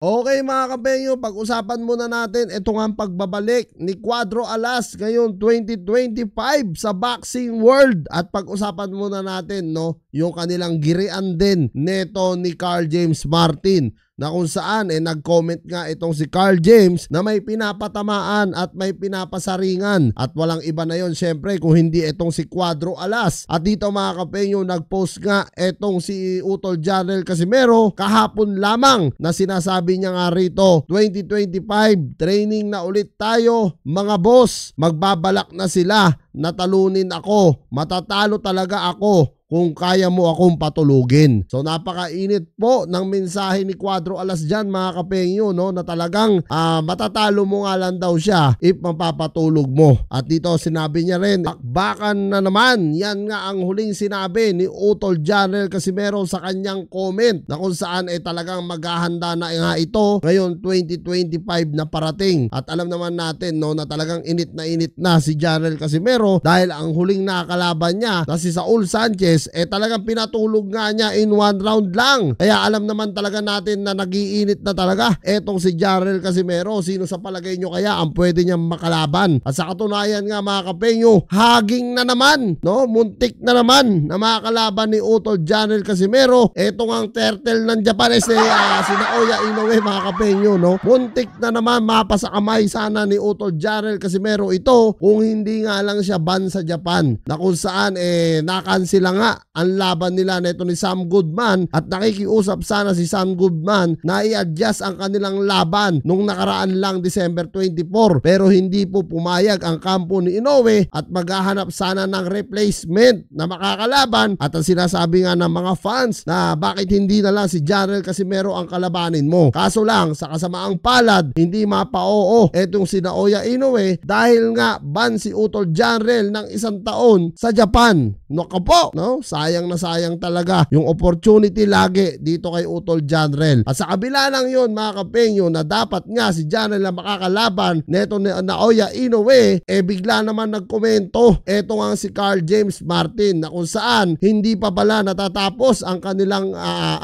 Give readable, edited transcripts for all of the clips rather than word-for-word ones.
Okay mga kapenyo, pag-usapan muna natin ito nga ang pagbabalik ni Cuadro Alas ngayon 2025 sa boxing world. At pag-usapan muna natin yung kanilang girian din neto ni Carl James Martin, na kung saan nag-comment nga itong si Carl James na may pinapatamaan at may pinapasaringan. At walang iba na yon syempre kung hindi itong si Cuadro Alas. At dito mga kapenyo, nag-post nga itong si Utol Janel Casimero kahapon lamang na sinasabi niya nga rito, 2025 training na ulit tayo mga boss, magbabalak na sila, natalunin ako, matatalo talaga ako kung kaya mo akong patulugin. So napakainit po ng mensahe ni Cuadro Alas dyan mga kapenyo, na talagang matatalo mo nga lang daw siya if mapapatulog mo. At dito sinabi niya rin, bakbakan na naman. Yan nga ang huling sinabi ni Utol Janel Casimero sa kanyang comment, na kung saan talagang maghahanda na nga ito ngayon 2025 na parating. At alam naman natin na talagang init na si Janel Casimero dahil ang huling nakakalaban niya na si Saul Sanchez talagang pinatulog nga niya in 1 round lang. Kaya alam naman talaga natin na nagiinit na talaga etong si Janel Casimero. Sino sa palagay nyo kaya ang pwede niyang makalaban? At sa katunayan nga mga kapenyo, haging na naman, muntik na naman na makakalaban ni Utol Janel Casimero etong ang turtle ng Japan si Naoya Inoue mga kapenyo, muntik na naman mapasakamay sana ni Utol Janel Casimero ito kung hindi nga lang siya ban sa Japan, na kung saan nakansila nga ang laban nila neto ni Sam Goodman. At nakikiusap sana si Sam Goodman na i-adjust ang kanilang laban nung nakaraan lang December 24, pero hindi po pumayag ang kampo ni Inoue at maghahanap sana ng replacement na makakalaban. At ang sinasabi nga ng mga fans na bakit hindi na lang si Janel Casimero ang kalabanin mo. Kaso lang sa kasamaang palad, hindi mapa-oo etong si Naoya Inoue dahil nga ban si Utol Janel ng 1 taon sa Japan. Nakapo, sayang na sayang talaga yung opportunity lagi dito kay Utol Janel. At sa kabila lang yun mga kapenyo, na dapat nga si Janel na makakalaban neto ni Naoya Inoue, bigla naman nagkomento eto nga si Carl James Martin, na kung saan hindi pa pala natatapos ang kanilang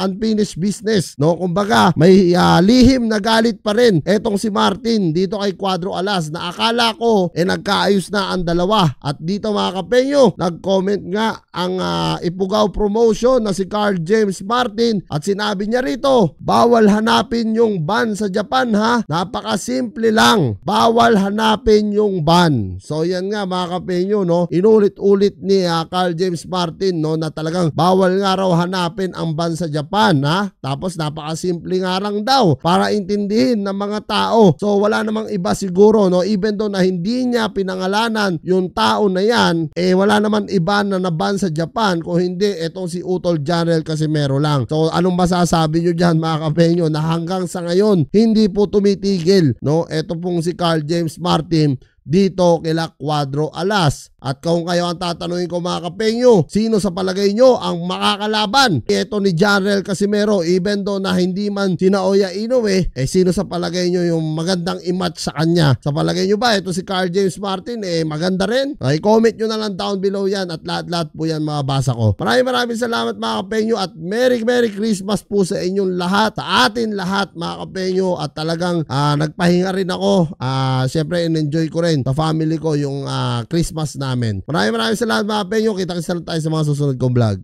unfinished business. Kumbaga may lihim na galit pa rin etong si Martin dito kay Cuadro Alas, na akala ko nagkaayos na ang dalawa. At dito mga kapenyo, nag-comment nga ang Ipugaw Promotion na si Carl James Martin at sinabi niya rito, bawal hanapin yung ban sa Japan ha, napakasimple lang, bawal hanapin yung ban. So yan nga mga kapenyo, inulit-ulit ni Carl James Martin na talagang bawal nga raw hanapin ang ban sa Japan ha, tapos napakasimple nga lang daw para intindihin ng mga tao. So wala namang iba siguro, even though na hindi niya pinangalanan yung tao na yan, wala naman iba na naban sa Japan kung hindi etong si Utol Janel Casimero lang. So anong masasabi nyo dyan mga kapenyo, na hanggang sa ngayon hindi po tumitigil eto pong si Carl James Martin dito kila Cuadro Alas. At kung kayo ang tatanungin ko mga kapenyo, sino sa palagay nyo ang makakalaban ito ni Janel Casimero, even though na hindi man si Naoya Inoue, sino sa palagay nyo yung magandang i-match sa kanya? Sa palagay nyo ba ito si Carl James Martin maganda rin? I-comment nyo na lang down below yan at lahat-lahat po yan mababasa ko. Maraming salamat mga kapenyo at Merry Christmas po sa inyong lahat, sa atin lahat mga kapenyo. At talagang nagpahinga rin ako, syempre in-enjoy ko rin sa family ko yung Christmas namin. Maraming salamat mga kapenyo. Kita-kita tayo sa mga susunod kong vlog.